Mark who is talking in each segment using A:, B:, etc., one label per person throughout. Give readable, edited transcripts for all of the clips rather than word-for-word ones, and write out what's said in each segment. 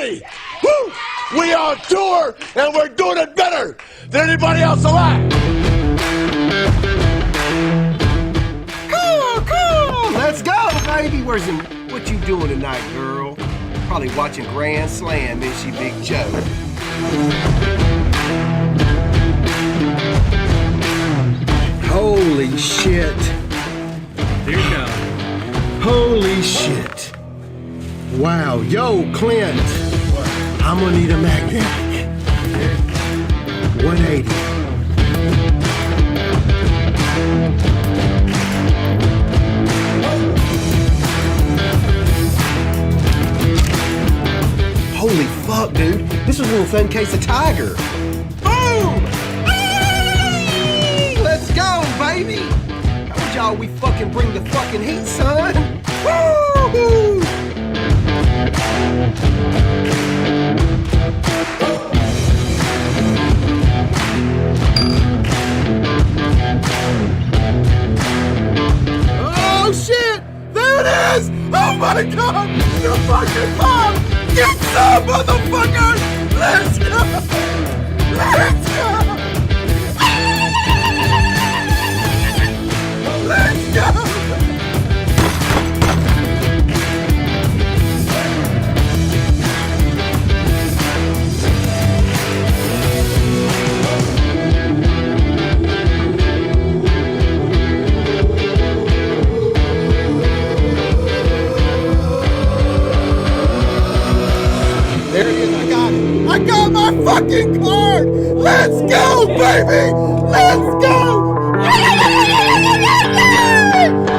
A: ready. Woo! We on tour, and we're doing it better than anybody else alive.
B: Cool. Let's go, baby. What you doing tonight, girl? Probably watching Grand Slam, is she, Big Joe? Holy shit.
C: Here you go.
B: Holy shit. Wow. Yo, Clint. I'm gonna need a magnetic. 180. Holy fuck, dude. This was in a fun case of Tiger. Boom! Hey! Let's go, baby! I told y'all we fucking bring the fucking heat, son. Woo! Oh shit! There it is! Oh my god! The fucking bomb! Get some, motherfucker! Let's go! Let's go! Let's go! There it is, I got it. I got my fucking card! Let's go, baby! Let's go!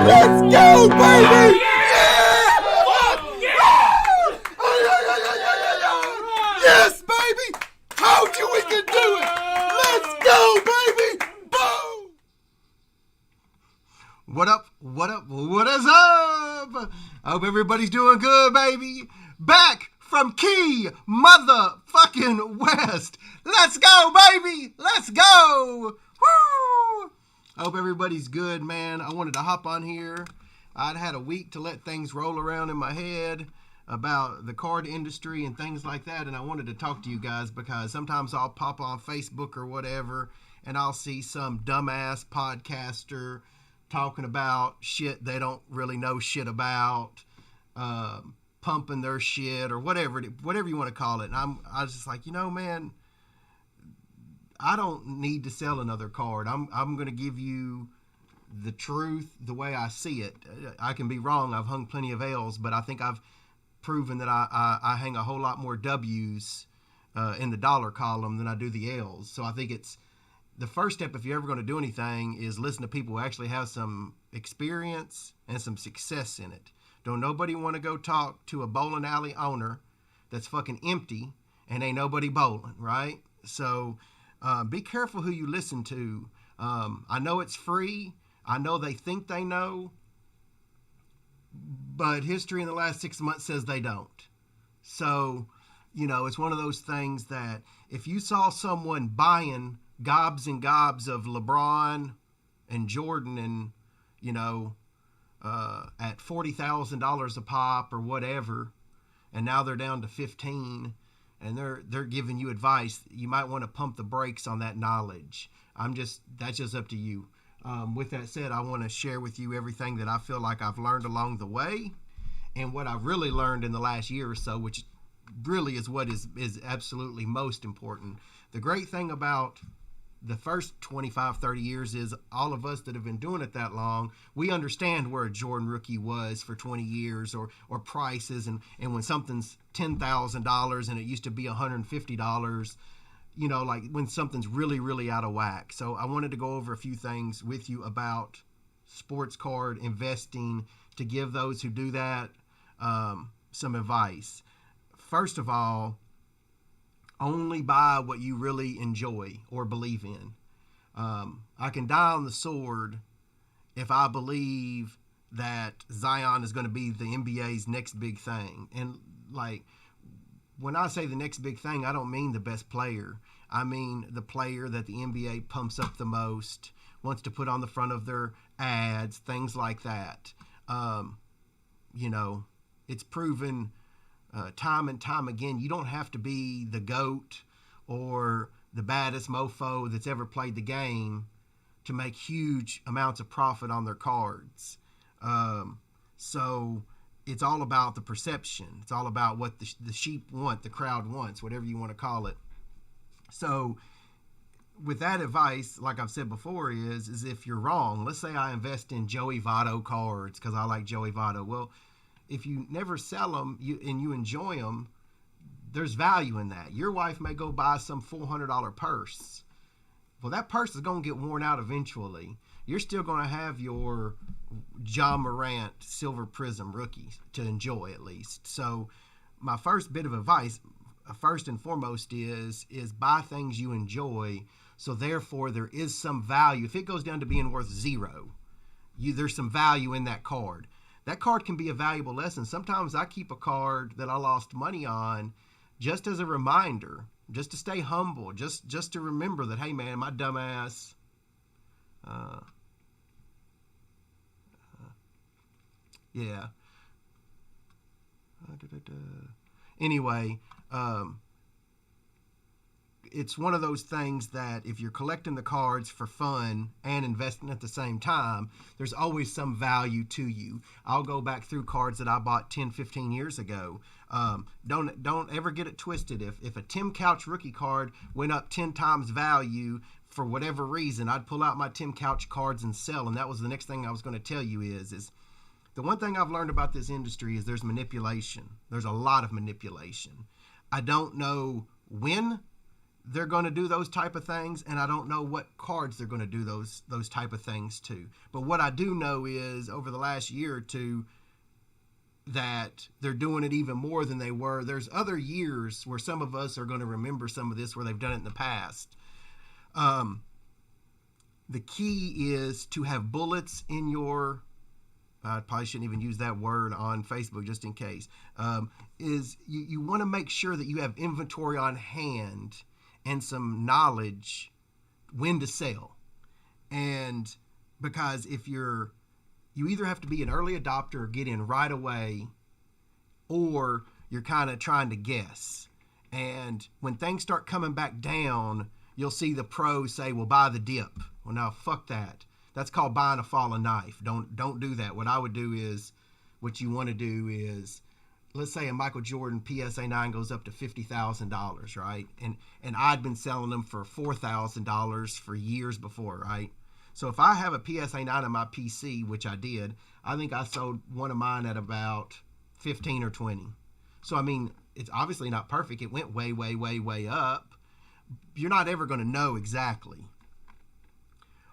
B: Let's go, baby! Yes, baby! Told you we can do it! Let's go, baby! Boom! What up? What is up? I hope everybody's doing good, baby. Back from Key motherfucking West. Let's go, baby. Let's go. Woo! I hope everybody's good, man. I wanted to hop on here. I'd had a week to let things roll around in my head about the card industry and things like that, and I wanted to talk to you guys because sometimes I'll pop on Facebook or whatever and I'll see some dumbass podcaster talking about shit they don't really know shit about, pumping their shit or whatever you want to call it. And I was just like, man, I don't need to sell another card. I'm going to give you the truth the way I see it. I can be wrong. I've hung plenty of L's, but I think I've proven that I hang a whole lot more W's in the dollar column than I do the L's. So I think it's the first step, if you're ever going to do anything, is listen to people who actually have some experience and some success in it. Don't nobody want to go talk to a bowling alley owner that's fucking empty and ain't nobody bowling, right? So be careful who you listen to. I know it's free. I know they think they know, but history in the last 6 months says they don't. So, it's one of those things that if you saw someone buying gobs and gobs of LeBron and Jordan and, at $40,000 a pop or whatever, and now they're down to 15 and they're giving you advice, you might want to pump the brakes on that knowledge. That's just up to you. With that said, I want to share with you everything that I feel like I've learned along the way and what I've really learned in the last year or so, which really is what is absolutely most important. The great thing about the first 25, 30 years is all of us that have been doing it that long, we understand where a Jordan rookie was for 20 years or prices. And when something's $10,000 and it used to be $150, like when something's really, really out of whack. So I wanted to go over a few things with you about sports card investing to give those who do that some advice. First of all, only buy what you really enjoy or believe in. I can die on the sword if I believe that Zion is going to be the NBA's next big thing. And when I say the next big thing, I don't mean the best player. I mean the player that the NBA pumps up the most, wants to put on the front of their ads, things like that. It's proven time and time again, you don't have to be the GOAT or the baddest mofo that's ever played the game to make huge amounts of profit on their cards. So it's all about the perception. It's all about what the sheep want, the crowd wants, whatever you want to call it. So with that advice, like I've said before, is if you're wrong, let's say I invest in Joey Votto cards because I like Joey Votto. Well, if you never sell them and you enjoy them, there's value in that. Your wife may go buy some $400 purse. Well, that purse is going to get worn out eventually. You're still going to have your John Morant Silver Prism rookie to enjoy at least. So my first bit of advice, first and foremost, is buy things you enjoy. So therefore, there is some value. If it goes down to being worth zero, there's some value in that card. That card can be a valuable lesson. Sometimes I keep a card that I lost money on just as a reminder, just to stay humble, just to remember that, hey man, my dumb ass, yeah. Anyway, it's one of those things that if you're collecting the cards for fun and investing at the same time, there's always some value to you. I'll go back through cards that I bought 10, 15 years ago. Don't ever get it twisted. If a Tim Couch rookie card went up 10 times value for whatever reason, I'd pull out my Tim Couch cards and sell. And that was the next thing I was going to tell you is the one thing I've learned about this industry is there's manipulation. There's a lot of manipulation. I don't know when they're going to do those type of things, and I don't know what cards they're going to do those type of things to. But what I do know is over the last year or two that they're doing it even more than they were. There's other years where some of us are going to remember some of this where they've done it in the past. The key is to have bullets in your I probably shouldn't even use that word on Facebook just in case, is you want to make sure that you have inventory on hand and some knowledge when to sell. And because if you either have to be an early adopter or get in right away, or you're kind of trying to guess. And when things start coming back down, you'll see the pros say, well, buy the dip. Well, now, fuck that. That's called buying a fallen knife. Don't do that. What I would do is, what you want to do is, let's say a Michael Jordan PSA 9 goes up to $50,000, right? And I'd been selling them for $4,000 for years before, right? So if I have a PSA 9 on my PC, which I did, I think I sold one of mine at about 15 or 20. So, I mean, it's obviously not perfect. It went way, way, way, way up. You're not ever going to know exactly.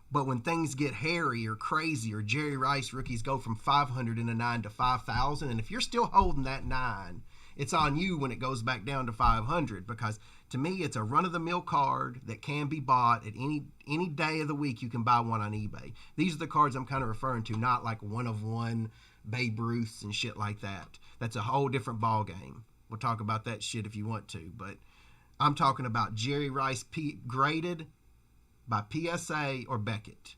B: But when things get hairy or crazy, or Jerry Rice rookies go from 500 in a 9 to 5,000, and if you're still holding that 9, it's on you when it goes back down to 500, because to me, it's a run-of-the-mill card that can be bought at any day of the week. You can buy one on eBay. These are the cards I'm kind of referring to, not like one-of-one Babe Ruths and shit like that. That's a whole different ball game. We'll talk about that shit if you want to, but I'm talking about Jerry Rice graded by PSA or Beckett.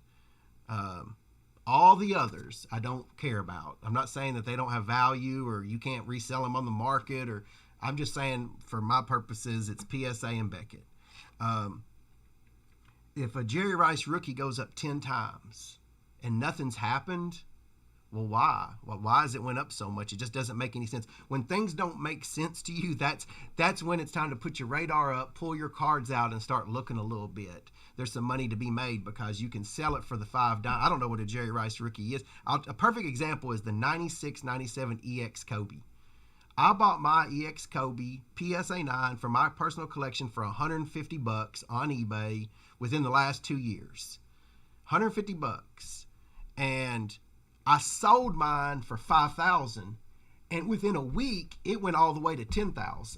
B: All the others I don't care about. I'm not saying that they don't have value or you can't resell them on the market, or I'm just saying for my purposes it's PSA and Beckett. If a Jerry Rice rookie goes up 10 times and nothing's happened, well, why? Well, why has it went up so much? It just doesn't make any sense. When things don't make sense to you, that's when it's time to put your radar up, pull your cards out, and start looking a little bit. There's some money to be made because you can sell it for the $5. I don't know what a Jerry Rice rookie is. A perfect example is the 96-97 EX Kobe. I bought my EX Kobe PSA 9 for my personal collection for $150 on eBay within the last 2 years. $150. And I sold mine for $5,000, and within a week, it went all the way to $10,000.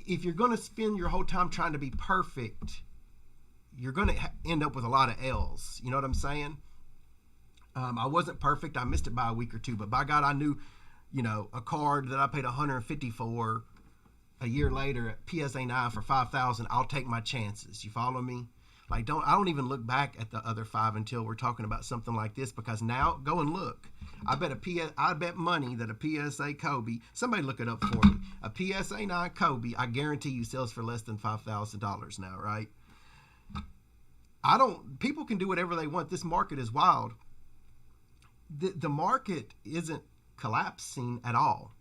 B: If you're going to spend your whole time trying to be perfect, you're going to end up with a lot of L's. You know what I'm saying? I wasn't perfect. I missed it by a week or two, but by God, I knew, a card that I paid $150 for a year later at PSA 9 for $5,000. I'll take my chances. You follow me? I don't even look back at the other 5 until we're talking about something like this, because now, go and look. I bet money that a PSA Kobe, somebody look it up for me. A PSA 9 Kobe, I guarantee you sells for less than $5,000 now, right? People can do whatever they want. This market is wild. The market isn't collapsing at all.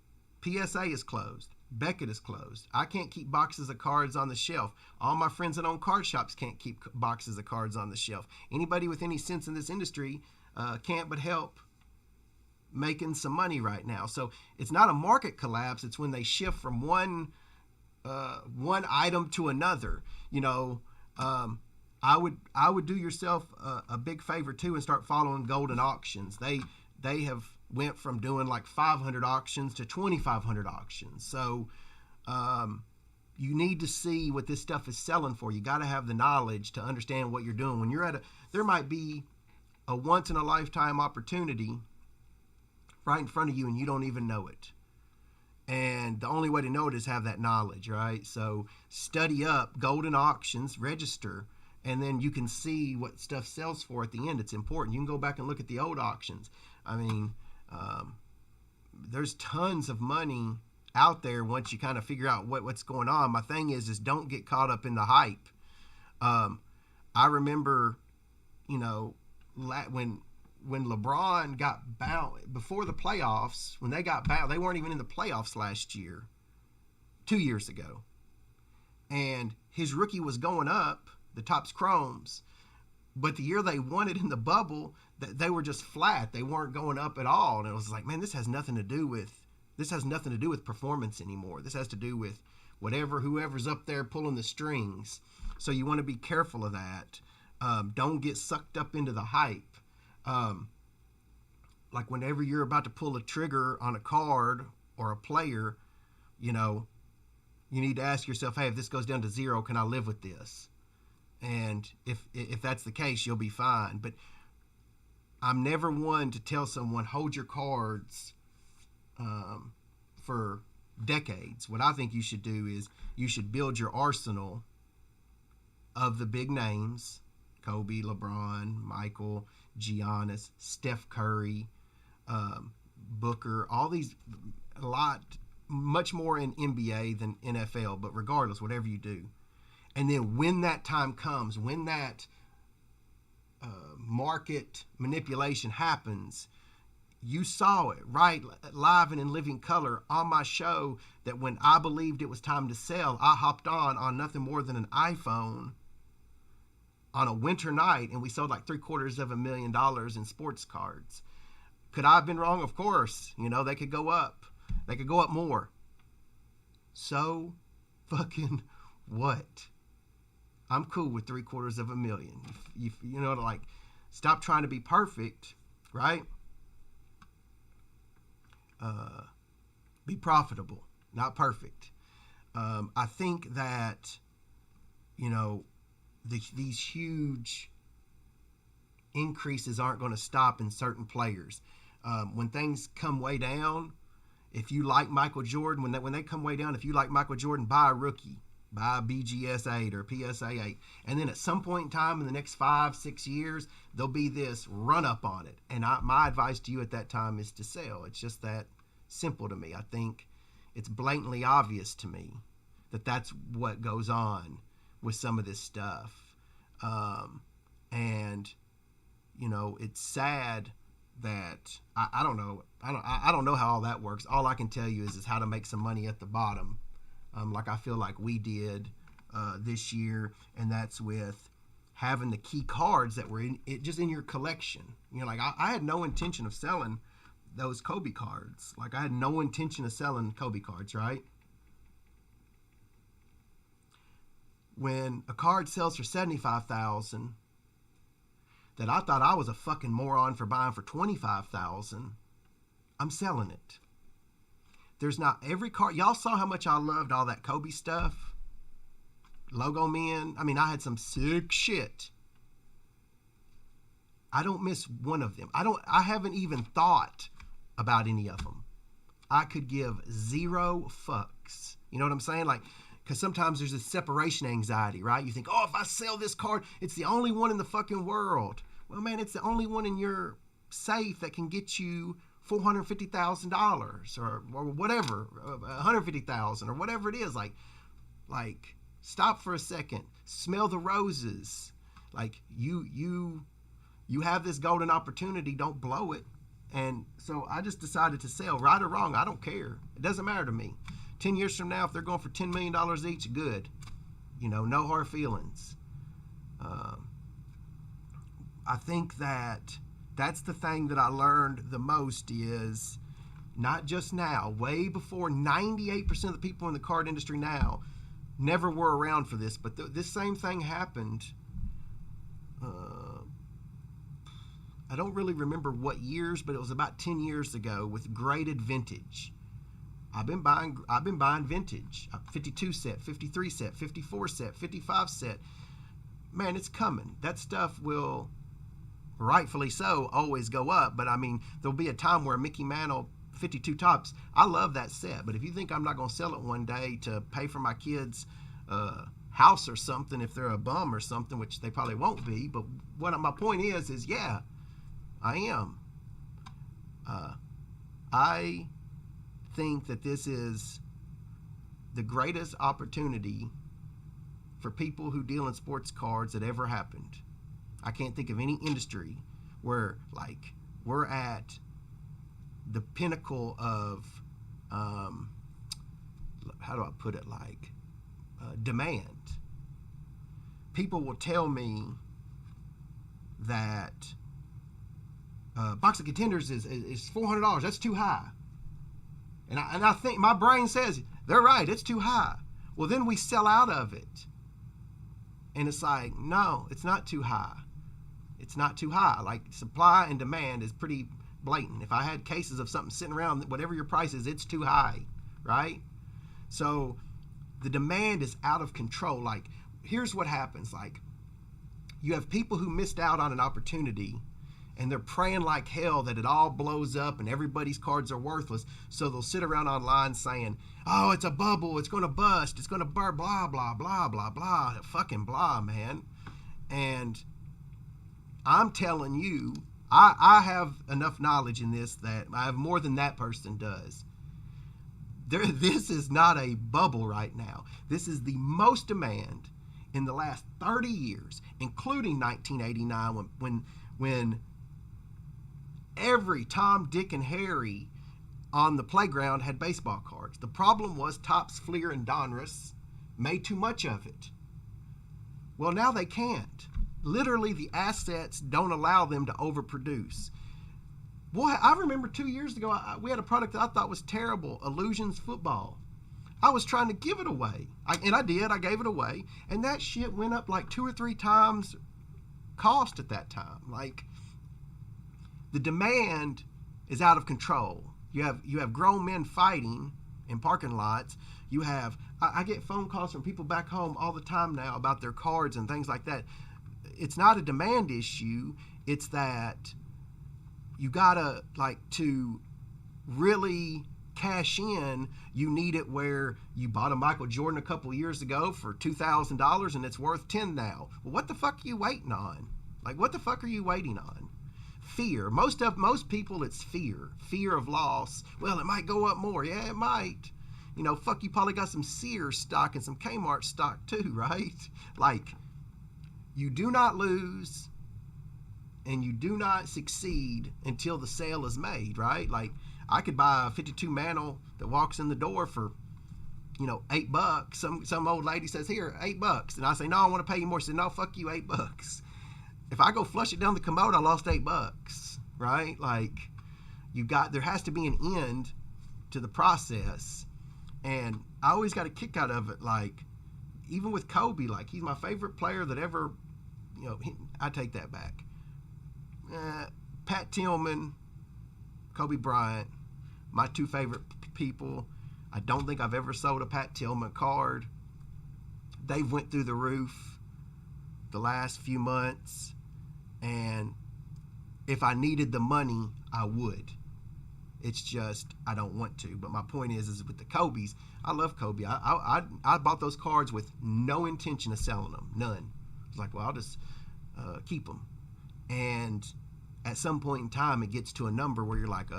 B: PSA is closed. Beckett is closed. I can't keep boxes of cards on the shelf. All my friends that own card shops can't keep boxes of cards on the shelf. Anybody with any sense in this industry can't but help making some money right now. So it's not a market collapse. It's when they shift from one item to another. You know, I would do yourself a big favor too and start following Golden Auctions. They have went from doing like 500 auctions to 2,500 auctions. So you need to see what this stuff is selling for. You got to have the knowledge to understand what you're doing. When you're there might be a once in a lifetime opportunity right in front of you and you don't even know it. And the only way to know it is have that knowledge, right? So study up Golden Auctions, register, and then you can see what stuff sells for at the end. It's important. You can go back and look at the old auctions. I mean, there's tons of money out there once you kind of figure out what's going on. My thing is don't get caught up in the hype. I remember, you know, when LeBron got bounced before the playoffs, when they got bounced, they weren't even in the playoffs last year, 2 years ago. And his rookie was going up, the Topps Chromes, but the year they won it in the bubble, they were just flat. They weren't going up at all. And it was like, man, this has nothing to do with performance anymore. This has to do with whoever's up there pulling the strings. So you want to be careful of that. Don't get sucked up into the hype. Like whenever you're about to pull a trigger on a card or a player, you know, you need to ask yourself, hey, if this goes down to 0, can I live with this? And if that's the case, you'll be fine. But I'm never one to tell someone, hold your cards for decades. What I think you should do is you should build your arsenal of the big names, Kobe, LeBron, Michael, Giannis, Steph Curry, Booker, all these, much more in NBA than NFL, but regardless, whatever you do. And then when that time comes, when that market manipulation happens, you saw it right live and in living color on my show that when I believed it was time to sell, I hopped on nothing more than an iPhone on a winter night, and we sold like $750,000 in sports cards. Could I have been wrong? Of course. You know, they could go up. They could go up more. So fucking what? I'm cool with $750,000. You know, like, stop trying to be perfect, right? Be profitable, not perfect. I think that, you know, these huge increases aren't going to stop in certain players. When things come way down, if you like Michael Jordan, when they come way down, if you like Michael Jordan, buy a rookie, buy a BGS 8 or PSA 8. And then at some point in time in the next 5-6 years, there'll be this run up on it. And my advice to you at that time is to sell. It's just that simple to me. I think it's blatantly obvious to me that that's what goes on with some of this stuff. And, you know, it's sad that I don't know how all that works. All I can tell you is how to make some money at the bottom, like I feel like we did this year, and that's with having the key cards that were just in your collection. You know, like I had no intention of selling those Kobe cards. Like I had no intention of selling Kobe cards, right? When a card sells for $75,000, that I thought I was a fucking moron for buying for $25,000, I'm selling it. There's not every card. Y'all saw how much I loved all that Kobe stuff. Logo men. I mean, I had some sick shit. I don't miss one of them. I haven't even thought about any of them. I could give 0 fucks. You know what I'm saying? Like, because sometimes there's this separation anxiety, right? You think, oh, if I sell this card, it's the only one in the fucking world. Well, man, it's the only one in your safe that can get you $450,000 or whatever, 150,000 or whatever it is. Like stop for a second, smell the roses. Like you have this golden opportunity, don't blow it. And so I just decided to sell, right or wrong, I don't care. It doesn't matter to me. 10 years from now, if they're going for $10 million each, good. No hard feelings. I think that's the thing that I learned the most is not just now, way before 98% of the people in the card industry now never were around for this, but this same thing happened. I don't really remember what years, but it was about 10 years ago with graded vintage. I've been buying vintage, 52 set, 53 set, 54 set, 55 set. Man, it's coming. That stuff will, rightfully so, always go up. But I mean, there'll be a time where Mickey Mantle 52 tops, I love that set. But if you think I'm not going to sell it one day to pay for my kids' house or something, if they're a bum or something, which they probably won't be. But what my point is yeah, I am. I think that this is the greatest opportunity for people who deal in sports cards that ever happened. I can't think of any industry where like we're at the pinnacle of how do I put it, like demand. People will tell me that box of contenders is $400. That's too high. And I think my brain says they're right, it's too high. Well, then we sell out of it. And it's like, no, it's not too high. It's not too high. Like supply and demand is pretty blatant. If I had cases of something sitting around, whatever your price is, it's too high, right? So the demand is out of control. Like here's what happens. Like you have people who missed out on an opportunity and they're praying like hell that it all blows up and everybody's cards are worthless. So they'll sit around online saying, oh, it's a bubble, it's going to bust, it's going to burn, blah, blah, blah, blah, blah, fucking blah, man. And I'm telling you, I have enough knowledge in this that I have more than that person does. This is not a bubble right now. This is the most demand in the last 30 years, including 1989 when every Tom, Dick, and Harry on the playground had baseball cards. The problem was Topps, Fleer, and Donruss made too much of it. Well, now they can't. Literally, the assets don't allow them to overproduce. Boy, I remember 2 years ago, we had a product that I thought was terrible, Illusions Football. I was trying to give it away. And I did. I gave it away. And that shit went up like 2 or 3 times cost at that time. Like, the demand is out of control. You have grown men fighting in parking lots. You have I get phone calls from people back home all the time now about their cards and things like that. It's not a demand issue. It's that you gotta, like, to really cash in, you need it where you bought a Michael Jordan a couple years ago for $2,000 and it's worth $10 now. Well, what the fuck are you waiting on? Like, what the fuck are you waiting on? Fear. Most people, it's fear of loss. Well, it might go up more. Yeah, it might. Fuck, you probably got some Sears stock and some Kmart stock too, right? Like, you do not lose and you do not succeed until the sale is made, right? Like, I could buy a 52 Mantle that walks in the door for, $8. Some old lady says, here, $8. And I say, no, I want to pay you more. She said, no, fuck you, $8. If I go flush it down the commode, I lost $8, right? Like, there has to be an end to the process. And I always got a kick out of it. Like, even with Kobe, like, he's my favorite player that ever, I take that back. Pat Tillman, Kobe Bryant, my 2 favorite people. I don't think I've ever sold a Pat Tillman card. They've went through the roof the last few months. And if I needed the money, I would. It's just I don't want to. But my point is with the Kobe's, I love Kobe. I bought those cards with no intention of selling them, none. It's like, well, I'll just keep them. And at some point in time it gets to a number where you're like,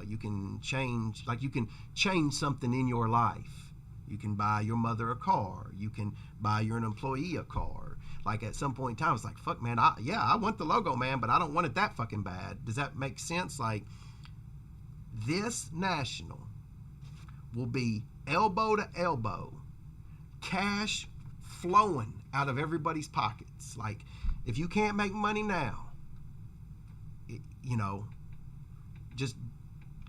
B: you can change something in your life. You can buy your mother a car. You can buy your employee a car. Like at some point in time, it's like, fuck, man, I want the logo, man, but I don't want it that fucking bad. Does that make sense? Like, this national will be elbow to elbow, cash flowing out of everybody's pockets. Like, if you can't make money now, just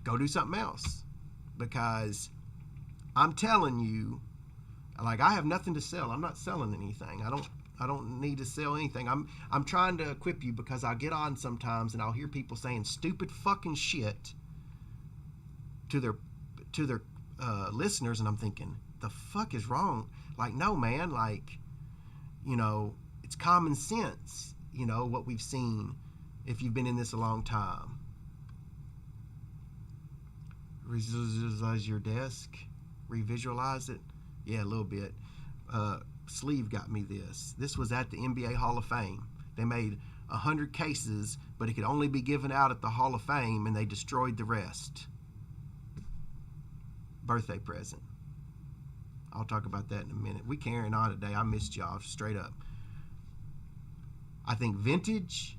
B: go do something else. Because I'm telling you, like, I have nothing to sell. I'm not selling anything. I don't need to sell anything. I'm trying to equip you, because I'll get on sometimes and I'll hear people saying stupid fucking shit to their listeners, and I'm thinking, the fuck is wrong? Like, no, man, like, it's common sense, what we've seen if you've been in this a long time. Visualize your desk, revisualize it. Yeah, a little bit. Sleeve got me this. This was at the NBA Hall of Fame. They made 100 cases, but it could only be given out at the Hall of Fame, and they destroyed the rest. Birthday present. I'll talk about that in a minute. We carrying on today. I missed y'all, straight up. I think vintage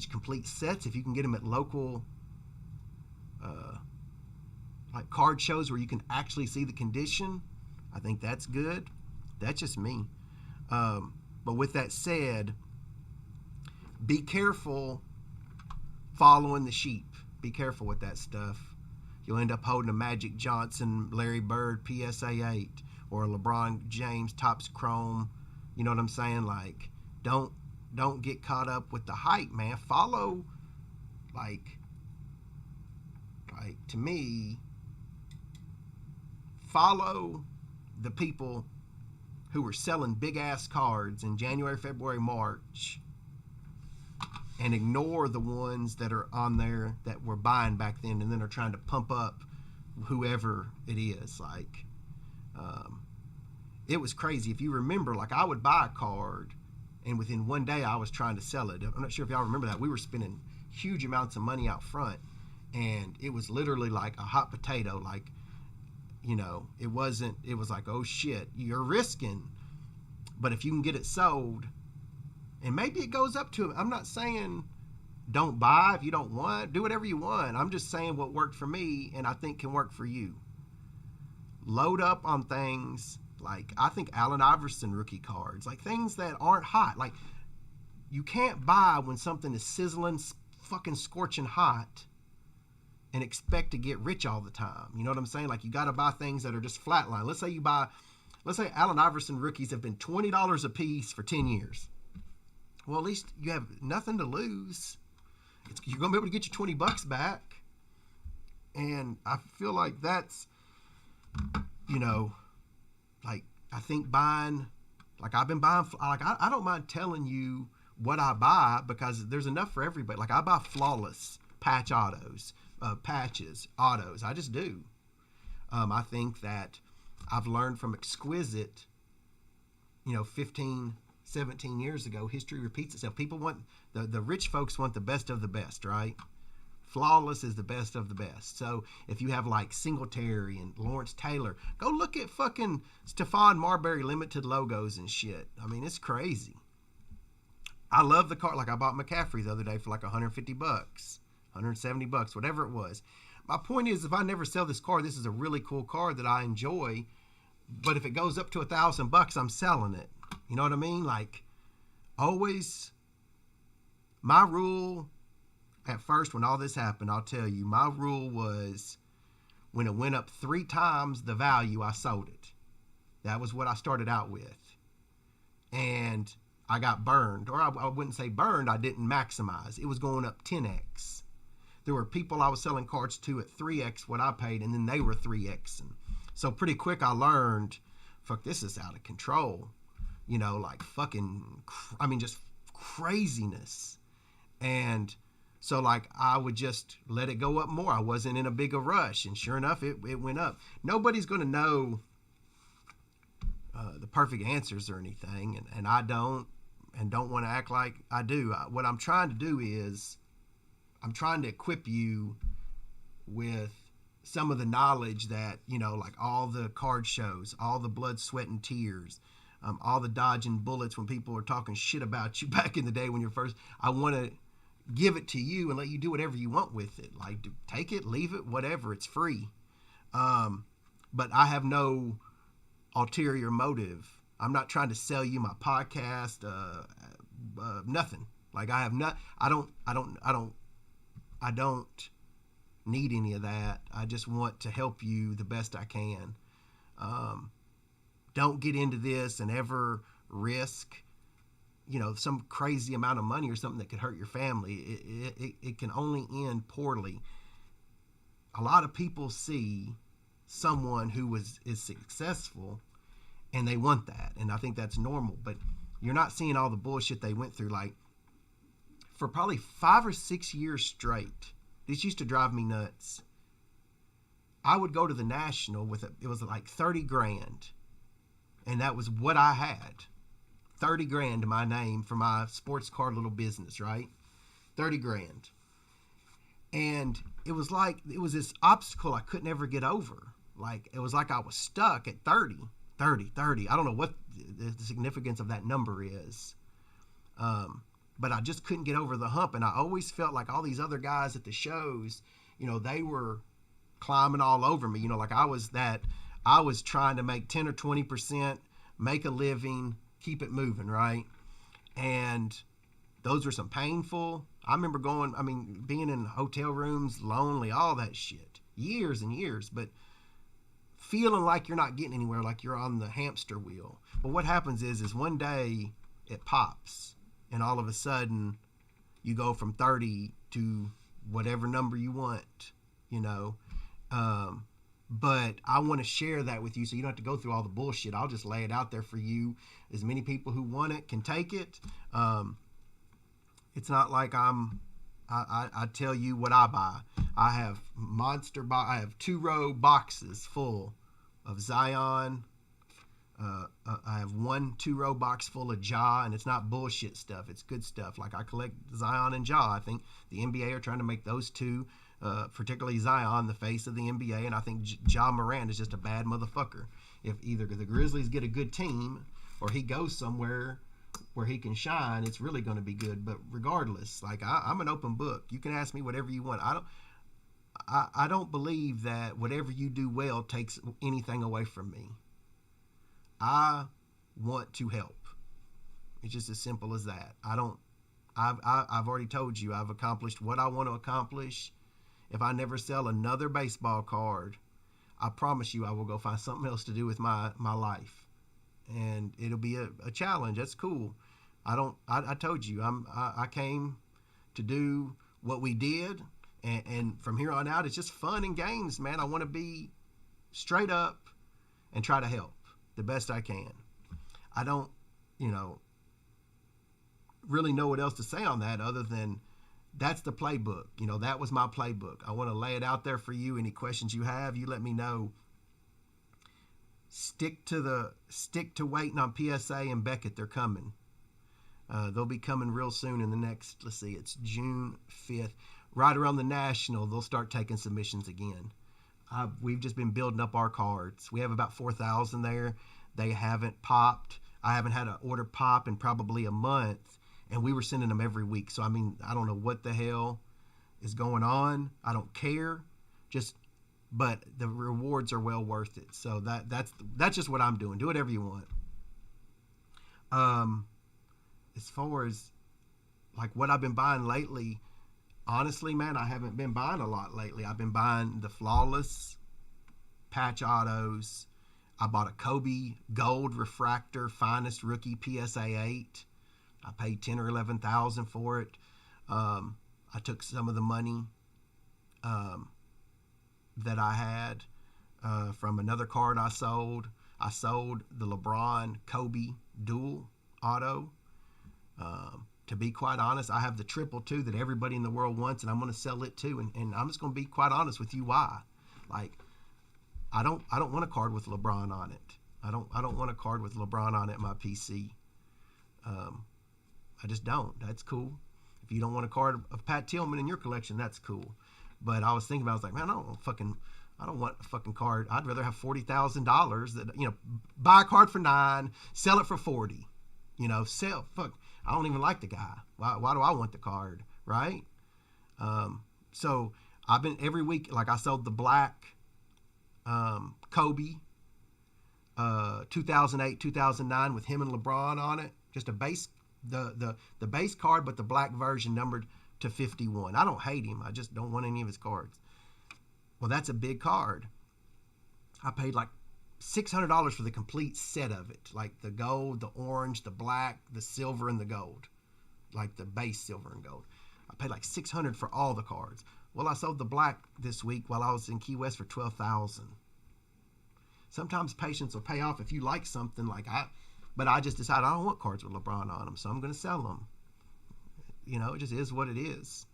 B: complete sets, if you can get them at local like card shows where you can actually see the condition, I think that's good. That's just me. But with that said, be careful following the sheep. Be careful with that stuff. You'll end up holding a Magic Johnson, Larry Bird PSA 8 or a LeBron James Topps Chrome. You know what I'm saying? Like, don't get caught up with the hype, man. Follow, like to me, follow the people who were selling big ass cards in January, February, March, and ignore the ones that are on there that were buying back then and then are trying to pump up whoever it is. Like, it was crazy. If you remember, like, I would buy a card and within one day I was trying to sell it. I'm not sure if y'all remember that. We were spending huge amounts of money out front, and it was literally like a hot potato. Like, it was like, oh shit, you're risking. But if you can get it sold, and maybe it goes up to, I'm not saying don't buy if you don't want, do whatever you want. I'm just saying what worked for me and I think can work for you. Load up on things like, I think Allen Iverson rookie cards, like things that aren't hot. Like, you can't buy when something is sizzling, fucking scorching hot and expect to get rich all the time. You know what I'm saying? Like, you got to buy things that are just flatline. Let's say Allen Iverson rookies have been $20 a piece for 10 years. Well, at least you have nothing to lose. You're going to be able to get your $20 back. And I feel like that's, like, I think buying, like, I've been buying, like, I don't mind telling you what I buy because there's enough for everybody. Like, I buy flawless patches, autos. I just do. I think that I've learned from Exquisite, 15, 17 years ago, history repeats itself. People want, the rich folks want the best of the best, right? Flawless is the best of the best. So if you have like Singletary and Lawrence Taylor, go look at fucking Stephon Marbury limited logos and shit. I mean, it's crazy. I love the car. Like, I bought McCaffrey the other day for like $150, $170, whatever it was. My point is, if I never sell this car, this is a really cool car that I enjoy. But if it goes up to $1,000, I'm selling it. You know what I mean? Like, always, my rule at first when all this happened, I'll tell you, my rule was when it went up 3 times the value, I sold it. That was what I started out with. And I got burned, or I wouldn't say burned, I didn't maximize. It was going up 10x. There were people I was selling cards to at 3x what I paid, and then they were 3x. And so pretty quick I learned, fuck, this is out of control. Like fucking, just craziness. And so like I would just let it go up more. I wasn't in a big a rush. And sure enough, it went up. Nobody's going to know the perfect answers or anything. And I don't. and don't want to act like I do. What I'm trying to do is I'm trying to equip you with some of the knowledge that, like all the card shows, all the blood, sweat, and tears, all the dodging bullets when people are talking shit about you back in the day when you're first. I want to give it to you and let you do whatever you want with it. Like, take it, leave it, whatever. It's free. But I have no ulterior motive. I'm not trying to sell you my podcast. Nothing. Like, I have not. I don't need any of that. I just want to help you the best I can. Don't get into this and ever risk, some crazy amount of money or something that could hurt your family. It can only end poorly. A lot of people see someone who is successful and they want that. And I think that's normal, but you're not seeing all the bullshit they went through. Like, for probably 5 or 6 years straight, this used to drive me nuts. I would go to the National it was like 30 grand. And that was what I had. 30 grand to my name for my sports card little business, right? 30 grand. And it was this obstacle I couldn't ever get over. Like, it was like I was stuck at 30. I don't know what the significance of that number is. But I just couldn't get over the hump. And I always felt like all these other guys at the shows, they were climbing all over me. Like I was trying to make 10 or 20%, make a living, keep it moving, right? And those were some painful. I remember being in hotel rooms, lonely, all that shit, years and years, but feeling like you're not getting anywhere, like you're on the hamster wheel. But what happens is one day it pops, and all of a sudden you go from 30 to whatever number you want, but I want to share that with you so you don't have to go through all the bullshit. I'll just lay it out there for you. As many people who want it can take it. It's not like I tell you what I buy. I have I have 2-row boxes full of Zion. I have 1 2-row box full of Ja, and it's not bullshit stuff. It's good stuff. Like, I collect Zion and Ja. I think the NBA are trying to make those two, particularly Zion, the face of the NBA, and I think Ja Morant is just a bad motherfucker. If either the Grizzlies get a good team or he goes somewhere where he can shine, it's really going to be good. But regardless, like, I'm an open book. You can ask me whatever you want. I don't believe that whatever you do well takes anything away from me. I want to help. It's just as simple as that. I've already told you I've accomplished what I want to accomplish. If I never sell another baseball card, I promise you I will go find something else to do with my life. And it'll be a challenge. That's cool. I told you I came to do what we did, and from here on out it's just fun and games, man. I want to be straight up and try to help the best I can. I don't, really know what else to say on that other than that's the playbook. That was my playbook. I want to lay it out there for you. Any questions you have, you let me know. Stick to waiting on PSA and Beckett. They're coming. They'll be coming real soon in the next, it's June 5th. Right around the National, they'll start taking submissions again. We've just been building up our cards. We have about 4,000 there. They haven't popped. I haven't had an order pop in probably a month, and we were sending them every week. So, I don't know what the hell is going on. I don't care. But the rewards are well worth it. So that's just what I'm doing. Do whatever you want. As far as like what I've been buying lately, honestly, man, I haven't been buying a lot lately. I've been buying the flawless patch autos. I bought a Kobe Gold Refractor Finest Rookie PSA 8. I paid $10,000 or $11,000 for it. I took some of the money that I had from another card I sold. I sold the LeBron Kobe Dual Auto. To be quite honest, I have the 222 that everybody in the world wants, and I'm going to sell it too. And I'm just going to be quite honest with you why. Like, I don't want a card with LeBron on it. I don't want a card with LeBron on it in my PC. I just don't. That's cool. If you don't want a card of Pat Tillman in your collection, that's cool. But I was thinking about, I was like, man, I don't want a fucking card. I'd rather have $40,000 that, buy a card for $9, sell it for $40. Fuck. I don't even like the guy. Why do I want the card, right? So I've been every week, like I sold the black Kobe 2008, 2009 with him and LeBron on it. Just a base, the base card, but the black version numbered to 51. I don't hate him. I just don't want any of his cards. Well, that's a big card. I paid like $600 for the complete set of it, like the gold, the orange, the black, the silver, and the gold, like the base silver and gold. I paid like $600 for all the cards. Well, I sold the black this week while I was in Key West for $12,000. Sometimes patience will pay off if you like something but I just decided I don't want cards with LeBron on them, so I'm going to sell them. It just is what it is.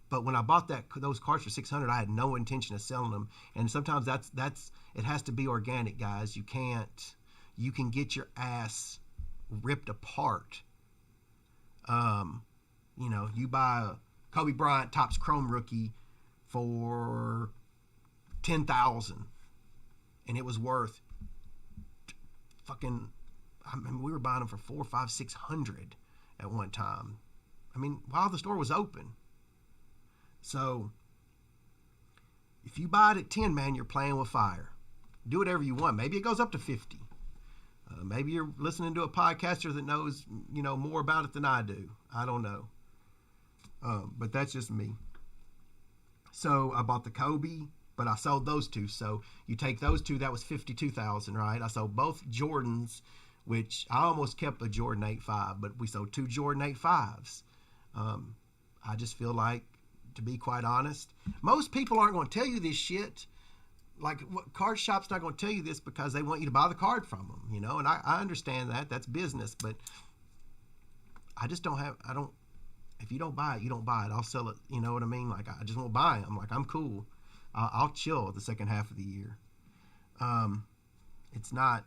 B: But when I bought those cards for $600, I had no intention of selling them. And sometimes it has to be organic, guys. You can get your ass ripped apart. You buy a Kobe Bryant Topps Chrome rookie for $10,000, and it was worth fucking. I mean, we were buying them for $400, $500, $600 at one time. I mean, while the store was open. So, if you buy it at 10, man, you're playing with fire. Do whatever you want. Maybe it goes up to 50. Maybe you're listening to a podcaster that knows, more about it than I do. I don't know. But that's just me. So I bought the Kobe, but I sold those two. So you take those two, that was $52,000, right? I sold both Jordans, which I almost kept a Jordan 8.5, but we sold two Jordan 8.5s. I just feel like, to be quite honest, most people aren't going to tell you this shit. Like, card shop's not going to tell you this because they want you to buy the card from them, and I understand that. That's business, but I just if you don't buy it, you don't buy it. I'll sell it, you know what I mean? Like, I just won't buy them. Like, I'm cool. I'll chill the second half of the year. It's not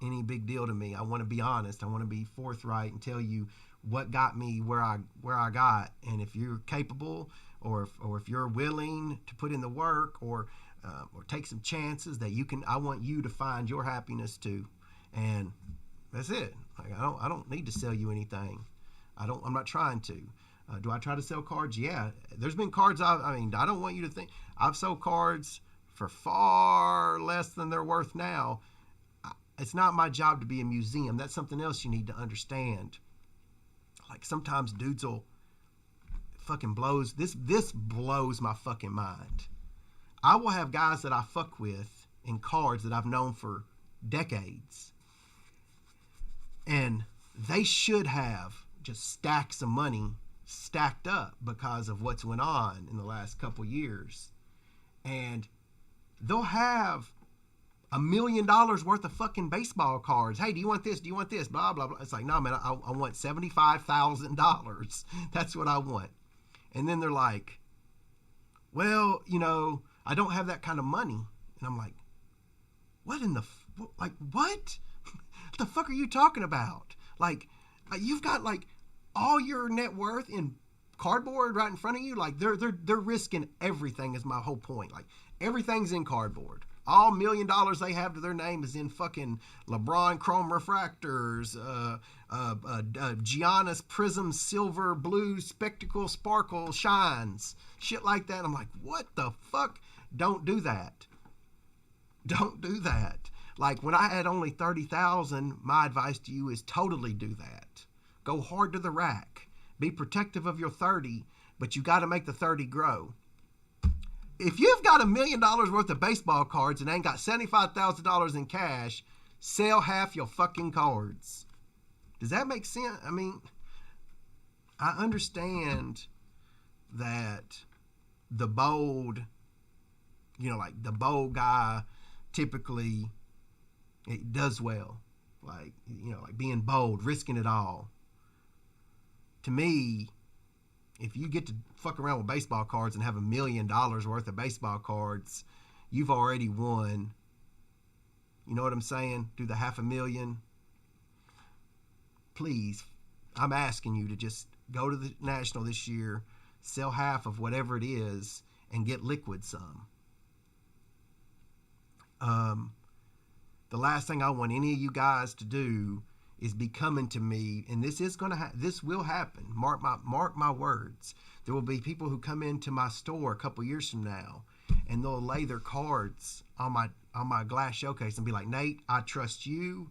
B: any big deal to me. I want to be honest. I want to be forthright and tell you what got me where I got. And if you're capable, or if you're willing to put in the work, or take some chances that you can, I want you to find your happiness too. And that's it. Like, I don't need to sell you anything. I'm not trying to. Do I try to sell cards? Yeah. There's been cards I don't want you to think I've sold cards for far less than they're worth now. It's not my job to be a museum. That's something else you need to understand. Like, sometimes dudes will fucking this blows my fucking mind. I will have guys that I fuck with in cards that I've known for decades, and they should have just stacks of money stacked up because of what's went on in the last couple years, and they'll have $1 million worth of fucking baseball cards. Hey, do you want this? Do you want this? Blah, blah, blah. It's like, no, man, I want $75,000. That's what I want. And then they're like, well, I don't have that kind of money. And I'm like, what? What the fuck are you talking about? Like, you've got like all your net worth in cardboard right in front of you. Like, they're risking everything is my whole point. Like, everything's in cardboard. All $1 million they have to their name is in fucking LeBron chrome refractors, Giannis prism silver blue spectacle sparkle shines, shit like that. I'm like, what the fuck? Don't do that. Don't do that. Like, when I had only 30,000, my advice to you is totally do that. Go hard to the rack. Be protective of your 30, but you got to make the 30 grow. If you've got $1 million worth of baseball cards and ain't got $75,000 in cash, sell half your fucking cards. Does that make sense? I mean, I understand that the bold, like the bold guy typically it does well. Like, like being bold, risking it all. To me, if you get to fuck around with baseball cards and have $1 million worth of baseball cards, you've already won. You know what I'm saying? Do the $500,000. please, I'm asking you to just go to the National this year, sell half of whatever it is, and get liquid some. The last thing I want any of you guys to do is be coming to me, and this is this will happen. Mark my words. There will be people who come into my store a couple years from now, and they'll lay their cards on my glass showcase and be like, Nate, I trust you.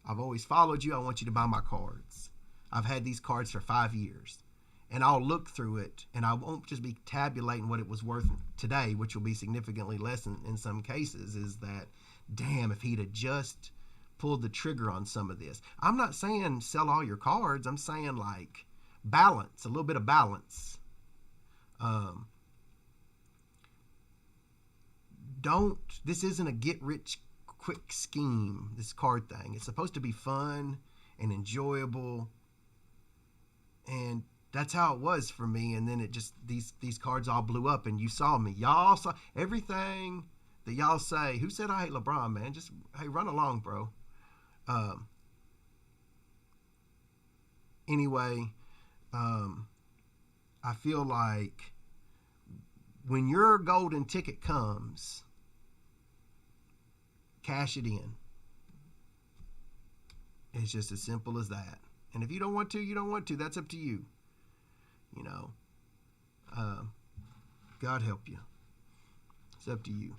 B: I've always followed you. I want you to buy my cards. I've had these cards for 5 years. And I'll look through it, and I won't just be tabulating what it was worth today, which will be significantly less in some cases, is that, damn, if he'd have just pulled the trigger on some of this. I'm not saying sell all your cards. I'm saying, like, balance, a little bit of balance. This isn't a get-rich-quick scheme, this card thing. It's supposed to be fun and enjoyable, and that's how it was for me. And then it just, these cards all blew up, and you saw me. Y'all saw everything that y'all say. Who said I hate LeBron, man? Just, hey, run along, bro. Anyway, I feel like when your golden ticket comes, cash it in. It's just as simple as that. And if you don't want to, you don't want to. That's up to you. You know, God help you. It's up to you.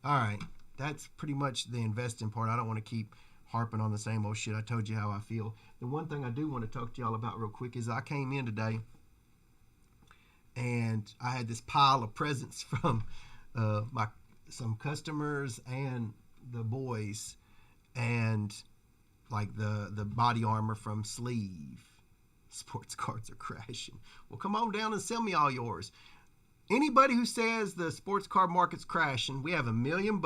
B: All right. That's pretty much the investing part. I don't want to keep harping on the same old shit. I told you how I feel. The one thing I do want to talk to y'all about real quick is I came in today and I had this pile of presents from some customers and the boys, and like the body armor from Sleeve. Sports cards are crashing. Well, come on down and sell me all yours. Anybody who says the sports card market's crashing, we have $1 million.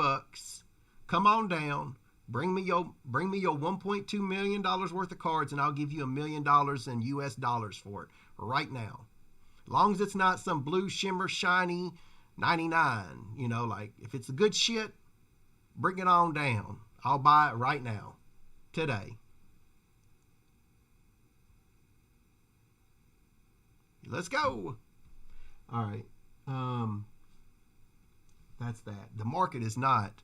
B: Come on down. Bring me your $1.2 million worth of cards, and I'll give you $1 million in US dollars for it right now. As long as it's not some blue shimmer shiny 99, you know, like if it's a good shit, bring it on down. I'll buy it right now, today. Let's go. All right. That's that. The market is not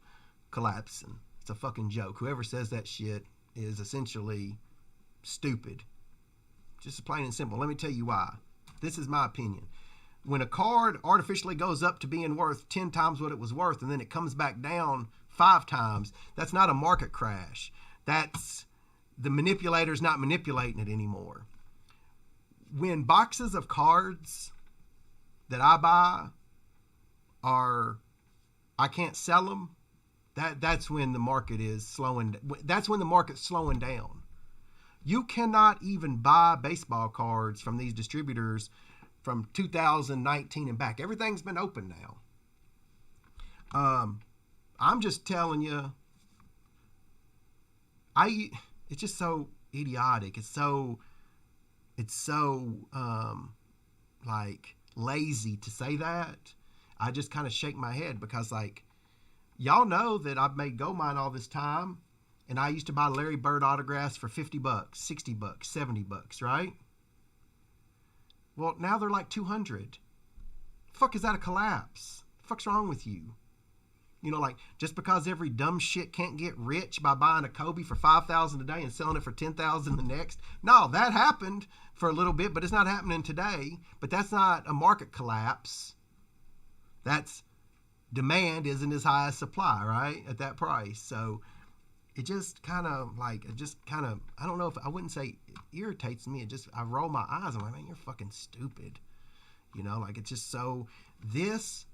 B: collapsing. It's a fucking joke. Whoever says that shit is essentially stupid. Just plain and simple. Let me tell you why. This is my opinion. When a card artificially goes up to being worth 10 times what it was worth, and then it comes back down 5 times, that's not a market crash. That's the manipulator's not manipulating it anymore. When boxes of cards that I buy I can't sell them, that's when the market is slowing. That's when the market's slowing down. You cannot even buy baseball cards from these distributors from 2019 and back. Everything's been open now. I'm just telling you, it's just so idiotic. It's so like lazy to say that. I just kind of shake my head because, like, y'all know that I've made gold mine all this time, and I used to buy Larry Bird autographs for $50, $60, $70, right? Well, now they're like $200. Fuck, is that a collapse? The fuck's wrong with you? You know, like, just because every dumb shit can't get rich by buying a Kobe for $5,000 a day and selling it for $10,000 the next. No, that happened for a little bit, but it's not happening today. But that's not a market collapse. That's demand isn't as high as supply, right? At that price. So it just kind of like, I don't know if I wouldn't say it irritates me. I roll my eyes. I'm like, man, you're fucking stupid. You know, like, it's just so, this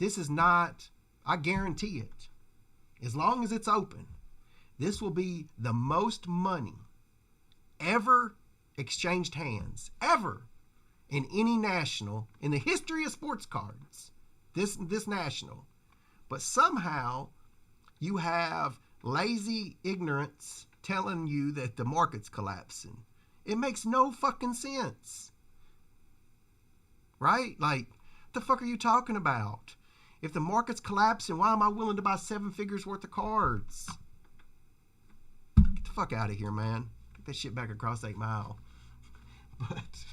B: is not, I guarantee it. As long as it's open, this will be the most money ever exchanged hands, ever, in any national, in the history of sports cards. This national. But somehow you have lazy ignorance telling you that the market's collapsing. It makes no fucking sense. Right? Like, what the fuck are you talking about? If the market's collapsing, why am I willing to buy 7 figures worth of cards? Get the fuck out of here, man. Get that shit back across 8 Mile. But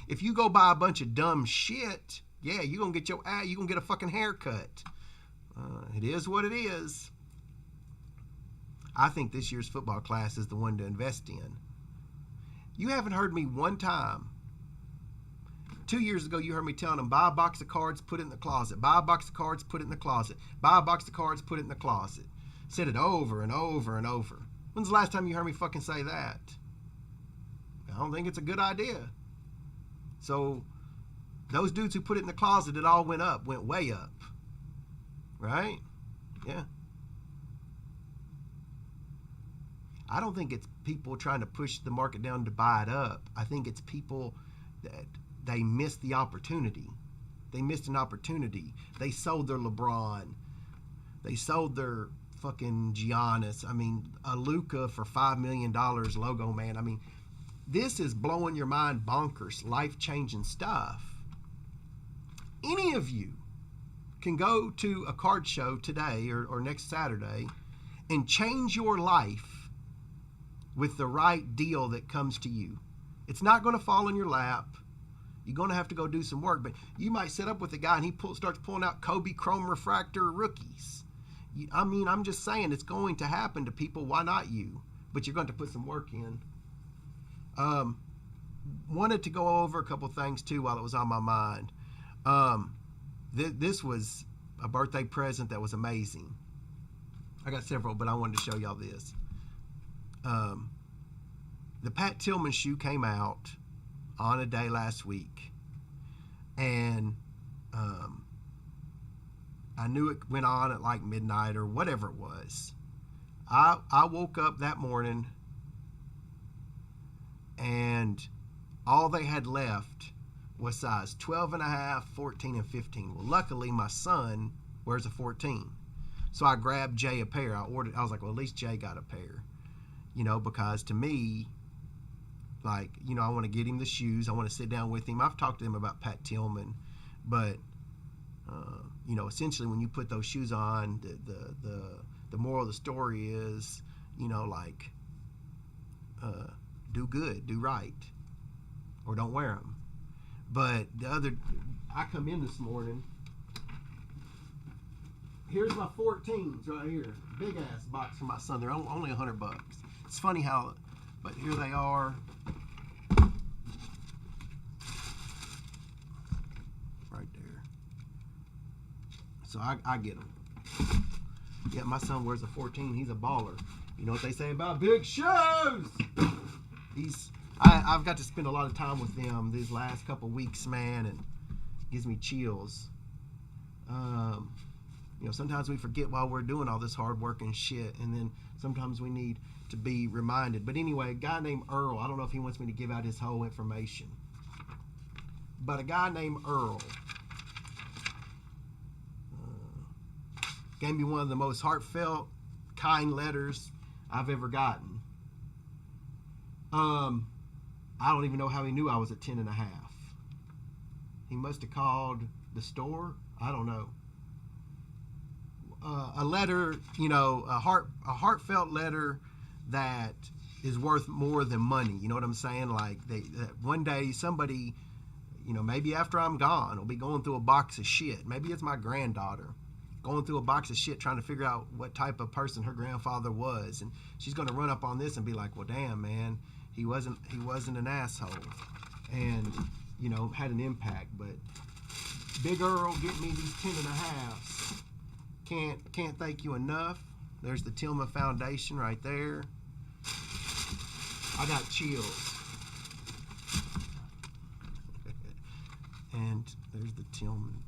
B: if you go buy a bunch of dumb shit, yeah, you're going to get you're going to get a fucking haircut. It is what it is. I think this year's football class is the one to invest in. You haven't heard me one time. 2 years ago, you heard me telling them, buy a box of cards, put it in the closet. Buy a box of cards, put it in the closet. Buy a box of cards, put it in the closet. Said it over and over and over. When's the last time you heard me fucking say that? I don't think it's a good idea. So those dudes who put it in the closet, it all went way up. Right? Yeah. I don't think it's people trying to push the market down to buy it up. I think it's people that they missed the opportunity. They missed an opportunity. They sold their LeBron. They sold their fucking Giannis. I mean, a Luka for $5 million logo, man. I mean, this is blowing your mind bonkers, life-changing stuff. Any of you can go to a card show today or next Saturday and change your life with the right deal that comes to you. It's not going to fall in your lap. You're going to have to go do some work, but you might set up with a guy and he starts pulling out Kobe Chrome Refractor rookies. I mean, I'm just saying it's going to happen to people. Why not you? But you're going to put some work in. Wanted to go over a couple things too while it was on my mind. This was a birthday present that was amazing. I got several, but I wanted to show y'all this. The Pat Tillman shoe came out on a day last week, and I knew it went on at like midnight or whatever it was. I woke up that morning and all they had left was size 12 and a half, 14, and 15. Well, luckily my son wears a 14. So I grabbed Jay a pair. I was like, well, at least Jay got a pair. You know, because to me, like, you know, I want to get him the shoes. I want to sit down with him. I've talked to him about Pat Tillman, but, you know, essentially when you put those shoes on, the moral of the story is, you know, like, do good, do right, or don't wear them. But I come in this morning. Here's my 14s right here. Big ass box for my son. They're only $100. It's funny how, but here they are. Right there. So I get them. Yeah, my son wears a 14. He's a baller. You know what they say about big shoes? I've got to spend a lot of time with them these last couple weeks, man, and it gives me chills. You know, sometimes we forget while we're doing all this hard work and shit, and then sometimes we need to be reminded. But anyway, a guy named Earl, I don't know if he wants me to give out his whole information, but a guy named Earl gave me one of the most heartfelt, kind letters I've ever gotten. I don't even know how he knew I was at 10 and a half. He must have called the store. I don't know. A letter, you know, a heartfelt letter that is worth more than money. You know what I'm saying? Like one day somebody, you know, maybe after I'm gone, will be going through a box of shit. Maybe it's my granddaughter going through a box of shit trying to figure out what type of person her grandfather was, and she's going to run up on this and be like, well, damn, man, he wasn't an asshole, and, you know, had an impact. But Big Earl get me these 10 and a halves. Can't thank you enough. There's the Tillman Foundation right there. I got chills. And there's the Tillman.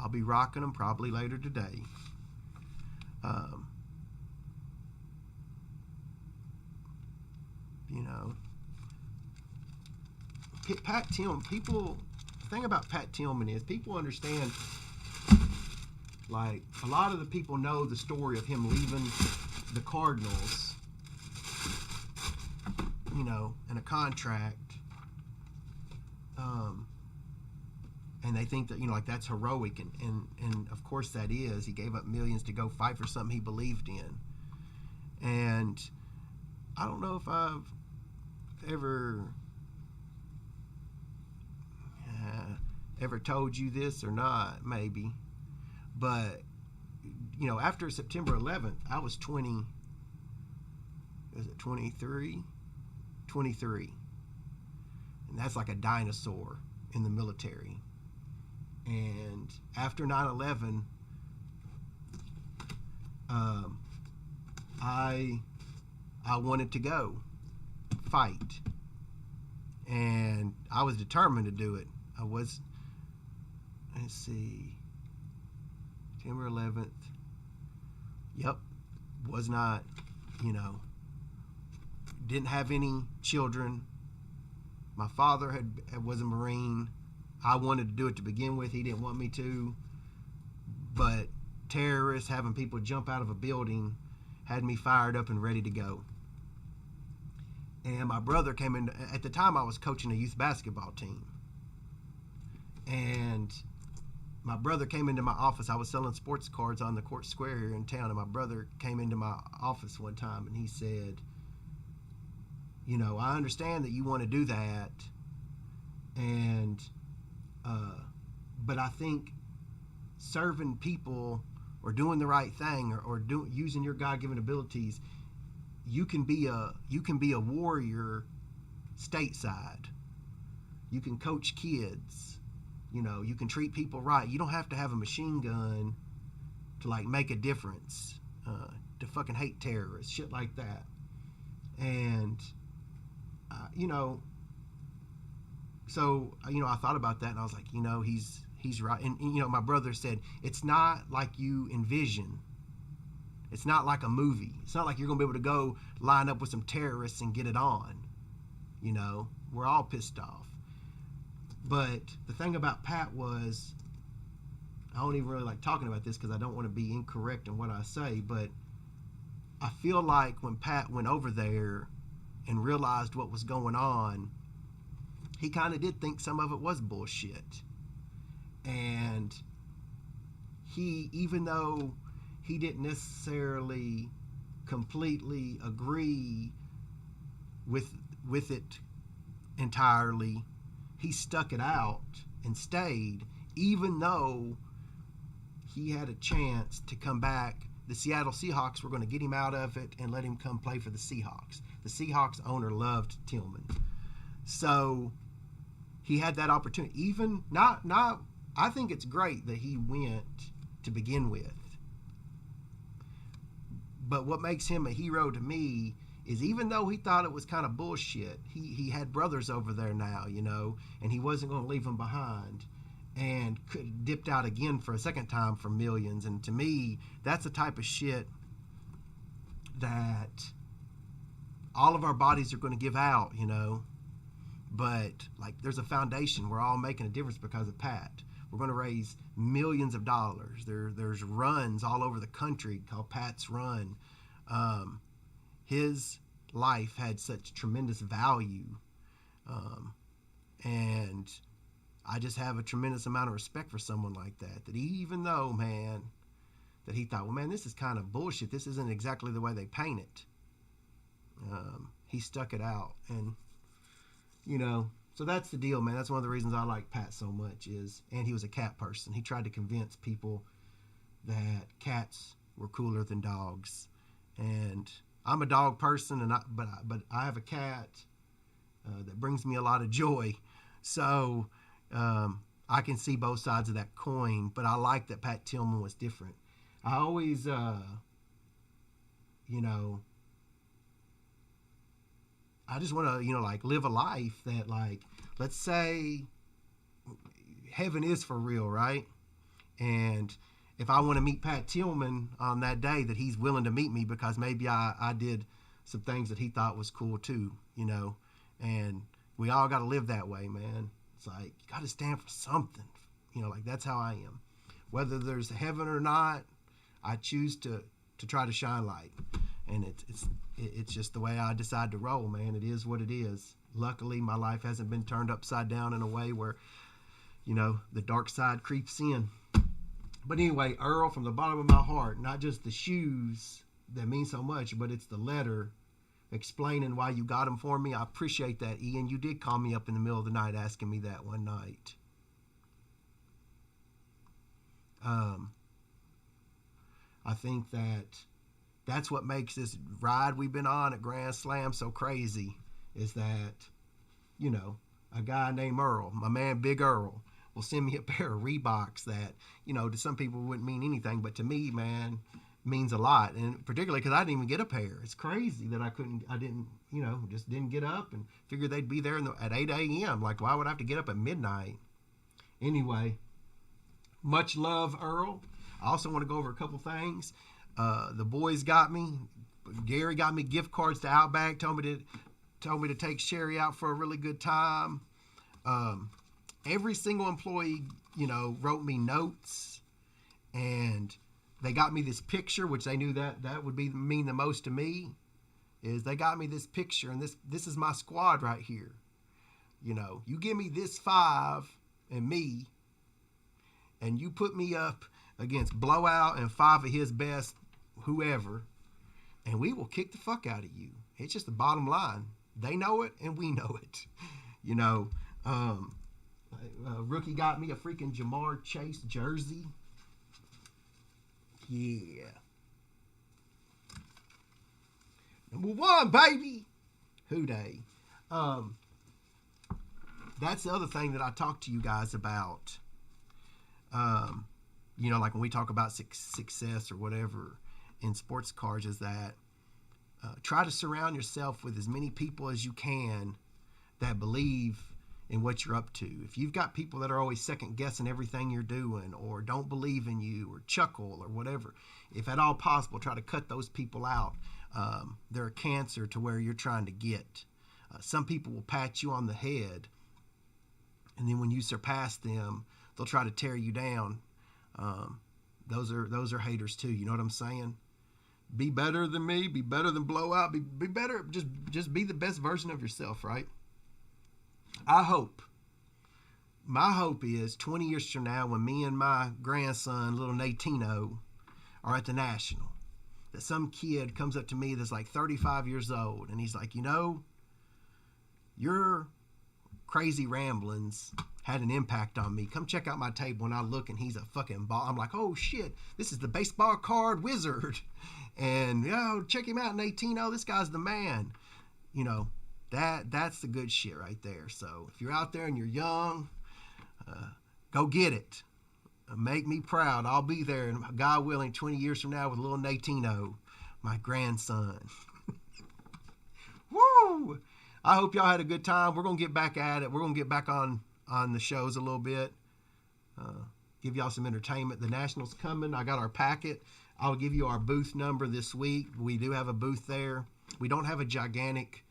B: I'll be rocking them probably later today. You know, Pat Tillman, the thing about Pat Tillman is people understand, like, a lot of the people know the story of him leaving the Cardinals, you know, in a contract. And they think that, you know, like, that's heroic, and of course that is. He gave up millions to go fight for something he believed in. And I don't know if I've ever told you this or not, maybe, but after September 11th, I was 20. Was it 23? 23, and that's like a dinosaur in the military. And after 9/11, I wanted to go fight, and I was determined to do it. Let's see, September 11th. Yep, was not, didn't have any children. My father was a Marine. I wanted to do it to begin with. He didn't want me to, but terrorists having people jump out of a building had me fired up and ready to go. And my brother came in. At the time, I was coaching a youth basketball team, and my brother came into my office. I was selling sports cards on the Court Square here in town, and my brother came into my office one time, and he said, I understand that you want to do that, and but I think serving people or doing the right thing or using your God-given abilities, you can be a warrior stateside. You can coach kids. You can treat people right. You don't have to have a machine gun to like make a difference, to fucking hate terrorists, shit like that. And so I thought about that, and I was like, he's right. And my brother said, it's not like you envision. It's not like a movie. It's not like you're gonna be able to go line up with some terrorists and get it on. We're all pissed off. But the thing about Pat was, I don't even really like talking about this because I don't want to be incorrect in what I say, but I feel like when Pat went over there and realized what was going on, he kind of did think some of it was bullshit. And even though he didn't necessarily completely agree with it entirely, he stuck it out and stayed, even though he had a chance to come back. The Seattle Seahawks were going to get him out of it and let him come play for the Seahawks. The Seahawks owner loved Tillman, so he had that opportunity. Even not, I think it's great that he went to begin with. But what makes him a hero to me is, even though he thought it was kind of bullshit, he had brothers over there now, and he wasn't going to leave them behind, and dipped out again for a second time for millions. And to me, that's the type of shit that all of our bodies are going to give out, but like, there's a foundation. We're all making a difference because of Pat. We're going to raise millions of dollars. There's runs all over the country called Pat's Run. His life had such tremendous value, and I just have a tremendous amount of respect for someone like that. That even though, man, that he thought, well, man, this is kind of bullshit. This isn't exactly the way they paint it. He stuck it out, and so that's the deal, man. That's one of the reasons I like Pat so much and he was a cat person. He tried to convince people that cats were cooler than dogs, and I'm a dog person, but I have a cat that brings me a lot of joy. So I can see both sides of that coin, but I like that Pat Tillman was different. I always, I just want to, like, live a life that, like, let's say heaven is for real, right? And if I want to meet Pat Tillman on that day, that he's willing to meet me because maybe I did some things that he thought was cool too, and we all got to live that way, man. It's like, you got to stand for something, like, that's how I am. Whether there's heaven or not, I choose to try to shine light. And it's just the way I decide to roll, man. It is what it is. Luckily, my life hasn't been turned upside down in a way where, the dark side creeps in. But anyway, Earl, from the bottom of my heart, not just the shoes that mean so much, but it's the letter explaining why you got them for me. I appreciate that, Ian. You did call me up in the middle of the night asking me that one night. I think that's what makes this ride we've been on at Grand Slam so crazy, is that, you know, a guy named Earl, my man Big Earl, will send me a pair of Reeboks that, you know, to some people wouldn't mean anything, but to me, man, means a lot. And particularly because I didn't even get a pair. It's crazy that I didn't, you know, just didn't get up and figured they'd be there at 8 a.m. Like, why would I have to get up at midnight? Anyway, much love, Earl. I also want to go over a couple things. The boys got me. Gary got me gift cards to Outback. Told me to take Sherry out for a really good time. Every single employee, you know, wrote me notes, and they got me this picture, which they knew that would mean the most to me. Is they got me this picture, and this is my squad right here. You know, you give me this 5 and me, and you put me up against Blowout and 5 of his best, whoever, and we will kick the fuck out of you. It's just the bottom line. They know it, and we know it. You know, Rookie got me a freaking Jamar Chase jersey. Yeah. Number 1, baby. Who dey? That's the other thing that I talked to you guys about. You know, like when we talk about success or whatever in sports cars, is that try to surround yourself with as many people as you can that believe in what you're up to. If you've got people that are always second guessing everything you're doing, or don't believe in you, or chuckle, or whatever, if at all possible, try to cut those people out. They're a cancer to where you're trying to get. Some people will pat you on the head, and then when you surpass them, they'll try to tear you down. Those are haters too. You know what I'm saying? Be better than me. Be better than Blowout. Be better. Just be the best version of yourself, right? My hope is 20 years from now, when me and my grandson, little Natino, are at the National, that some kid comes up to me that's like 35 years old, and he's like, you know, your crazy ramblings had an impact on me. Come check out my table. And I look, and he's a fucking ball. I'm like, oh shit, this is the baseball card wizard. And, yo, check him out, Natino. This guy's the man. You know, that's the good shit right there. So if you're out there and you're young, go get it. Make me proud. I'll be there, and God willing, 20 years from now with little Natino, my grandson. Woo! I hope y'all had a good time. We're going to get back at it. We're going to get back on the shows a little bit. Give y'all some entertainment. The Nationals coming. I got our packet. I'll give you our booth number this week. We do have a booth there. We don't have a gigantic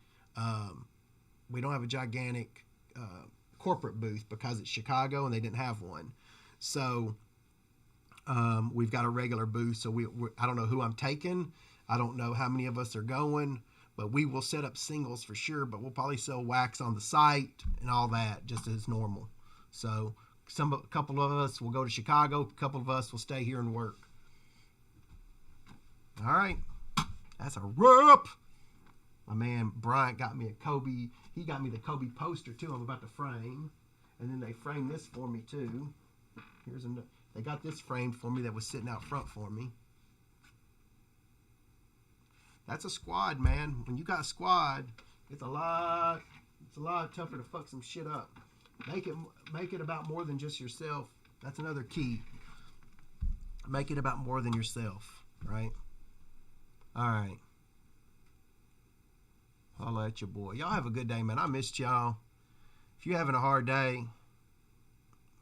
B: corporate booth because it's Chicago and they didn't have one. So we've got a regular booth. So I don't know who I'm taking. I don't know how many of us are going, but we will set up singles for sure. But we'll probably sell wax on the site and all that just as normal. So a couple of us will go to Chicago. A couple of us will stay here and work. All right. That's a wrap. My man Bryant got me a Kobe. He got me the Kobe poster too. I'm about to frame. And then they framed this for me too. They got this framed for me that was sitting out front for me. That's a squad, man. When you got a squad, it's a lot tougher to fuck some shit up. Make it about more than just yourself. That's another key. Make it about more than yourself, right? All right. Holla at your boy. Y'all have a good day, man. I missed y'all. If you're having a hard day,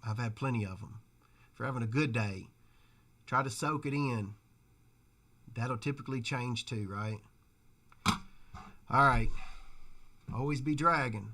B: I've had plenty of them. If you're having a good day, try to soak it in. That'll typically change too, right? All right. Always be dragging.